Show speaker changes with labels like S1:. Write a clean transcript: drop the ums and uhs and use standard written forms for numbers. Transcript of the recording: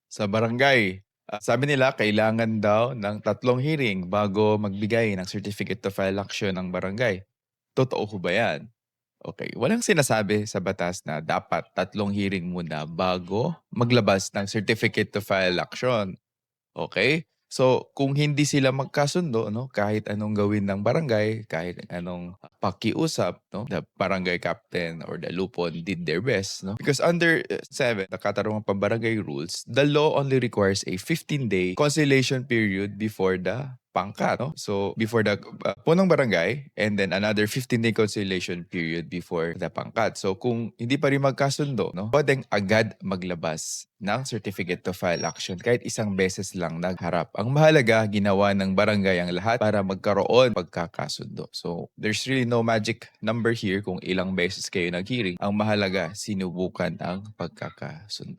S1: Sa barangay, sabi nila kailangan daw ng 3 hearing bago magbigay ng certificate to file action ng barangay. Totoo ho ba yan? Okay, walang sinasabi sa batas na dapat 3 hearing muna bago maglabas ng certificate to file action. Okay. So, kung hindi sila magkasundo 'no, kahit anong gawin ng barangay, kahit anong pakiusap 'no, the barangay captain or the lupon did their best 'no. Because under 7, the Katarungan Pambarangay Rules, the law only requires a 15-day conciliation period before the pangkat 'no. So, before the punong barangay and then another 15-day conciliation period before the pangkat. So, kung hindi pa rin magkasundo 'no, puwedeng agad maglabas ng certificate to file action kahit isang beses lang nagharap. Ang mahalaga, ginawa ng barangay ang lahat para magkaroon pagkakasundo. So, there's really no magic number here kung ilang beses kayo nag-hearing. Ang mahalaga, sinubukan ang pagkakasundo.